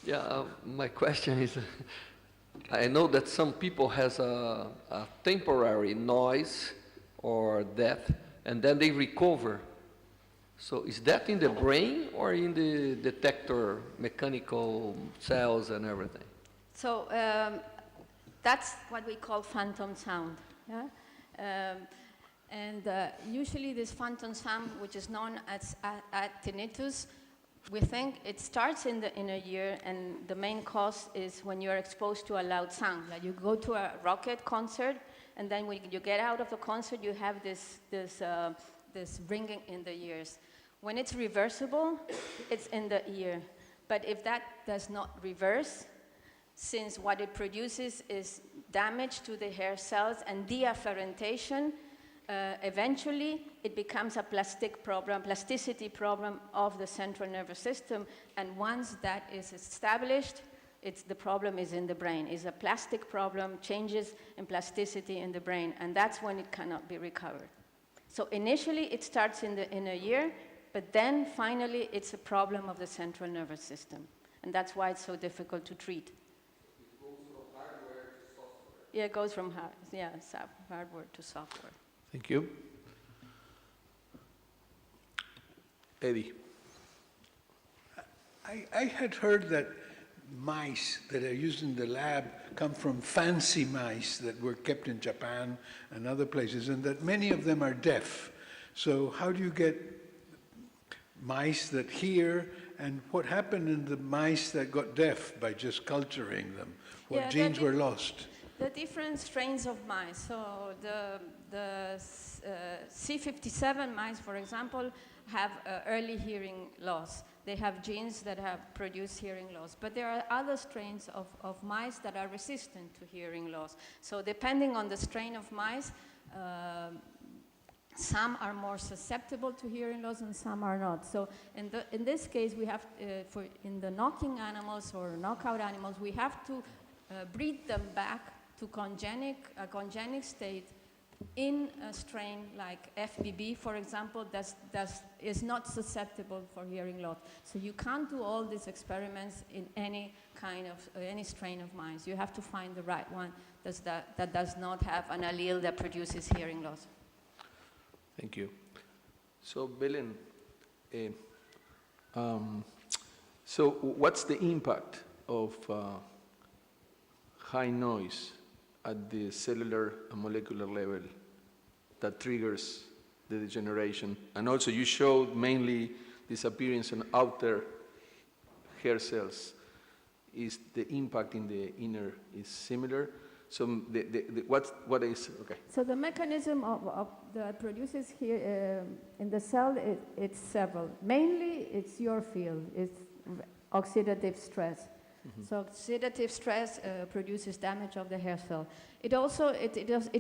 Yeah, my question is, I know that some people has a temporary noise or death, and then they recover. So is that in the brain or in the detector, mechanical cells and everything? So that's what we call phantom sound. Yeah? And usually this phantom sound, which is known as tinnitus, we think it starts in the inner ear, and the main cause is when you're exposed to a loud sound. Like you go to a rocket concert, and then when you get out of the concert, you have this ringing in the ears. When it's reversible, it's in the ear. But if that does not reverse, since what it produces is damage to the hair cells and deafferentation, eventually it becomes a plasticity problem of the central nervous system, and once that is established, the problem is in the brain. It's a plastic problem, changes in plasticity in the brain, and that's when it cannot be recovered. So initially it starts in the inner ear, but then finally it's a problem of the central nervous system, and that's why it's so difficult to treat. It goes from hardware to software. Yeah, it goes from hardware to software. Thank you. Eddie. I had heard that mice that are used in the lab come from fancy mice that were kept in Japan and other places, and that many of them are deaf. So how do you get mice that hear, and what happened in the mice that got deaf by just culturing them? What genes were lost? The different strains of mice. So the C57 mice, for example, have early hearing loss. They have genes that have produced hearing loss. But there are other strains of mice that are resistant to hearing loss. So depending on the strain of mice, some are more susceptible to hearing loss and some are not. So in this case, we have, in the knocking animals or knockout animals, we have to breed them back to a congenic state in a strain like FBB, for example, that is not susceptible for hearing loss. So you can't do all these experiments in any strain of mice. You have to find the right one that does not have an allele that produces hearing loss. Thank you. So, Belen, so what's the impact of high noise at the cellular and molecular level that triggers the degeneration? And also you showed mainly disappearance on outer hair cells. Is the impact in the inner is similar? So what is, okay. So the mechanism that produces here in the cell, it's several. Mainly it's your field, it's oxidative stress. Mm-hmm. So oxidative stress produces damage of the hair cell. It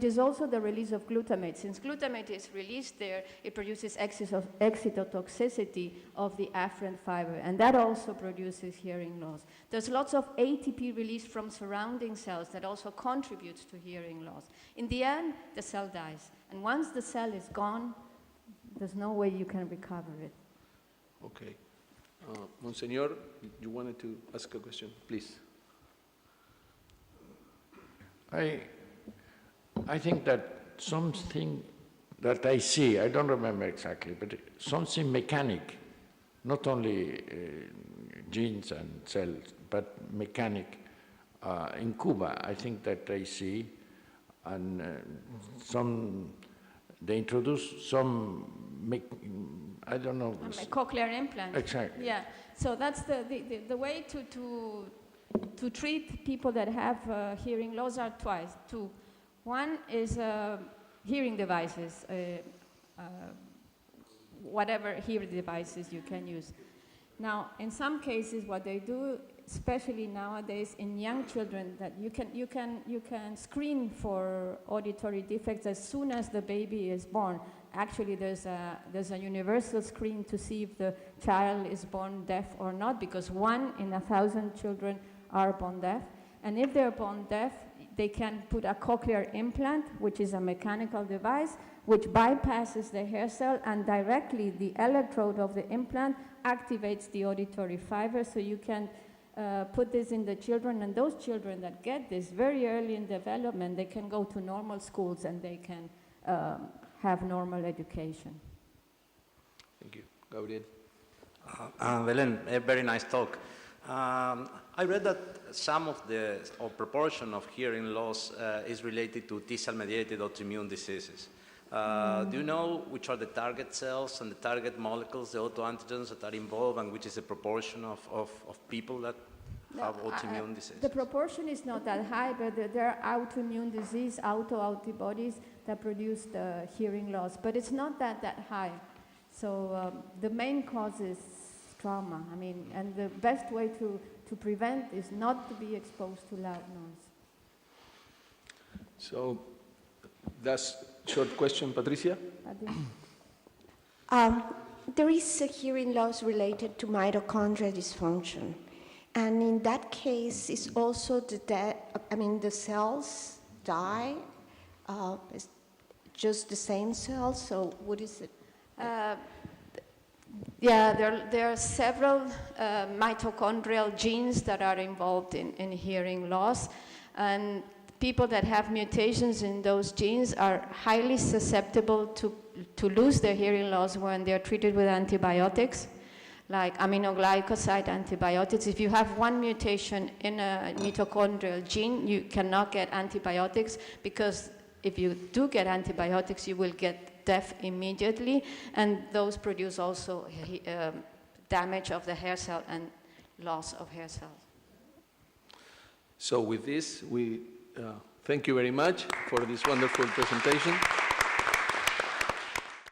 is also the release of glutamate. Since glutamate is released there, it produces excitotoxicity of the afferent fiber, and that also produces hearing loss. There's lots of ATP released from surrounding cells that also contributes to hearing loss. In the end, the cell dies, and once the cell is gone, there's no way you can recover it. Okay. Monsignor, you wanted to ask a question, please. I think that something that I see, I don't remember exactly, but something mechanic, not only genes and cells, but mechanic in Cuba, I think that I see, and they introduce some, I don't know. A cochlear implant. Exactly. Yeah, so that's the way to treat people that have hearing loss are two. One is hearing devices, whatever hearing devices you can use. Now, in some cases, what they do, especially nowadays in young children, that you can screen for auditory defects as soon as the baby is born. Actually, there's a universal screen to see if the child is born deaf or not, because 1 in 1,000 children are born deaf. And if they're born deaf, they can put a cochlear implant, which is a mechanical device, which bypasses the hair cell, and directly the electrode of the implant activates the auditory fiber, so you can put this in the children, and those children that get this very early in development, they can go to normal schools and they can have normal education. Thank you. Gabriel? Belén, a very nice talk. I read that some of the, or proportion of hearing loss is related to T-cell mediated autoimmune diseases. Do you know which are the target cells and the target molecules, the autoantigens that are involved, and which is the proportion of people that have autoimmune disease? The proportion is not that high, but there are autoimmune disease, autoantibodies that produce the hearing loss, but it's not that high. So the main cause is trauma. I mean, and the best way to prevent is not to be exposed to loud noise. So, that's short question, Patricia? There is a hearing loss related to mitochondrial dysfunction. And in that case, it's also the cells die, it's just the same cells, so what is it? Yeah, there are several mitochondrial genes that are involved in hearing loss, and people that have mutations in those genes are highly susceptible to lose their hearing loss when they're treated with antibiotics, like aminoglycoside antibiotics. If you have one mutation in a mitochondrial gene, you cannot get antibiotics, because if you do get antibiotics, you will get deaf immediately, and those produce also damage of the hair cell and loss of hair cells. So with this, we thank you very much for this wonderful presentation.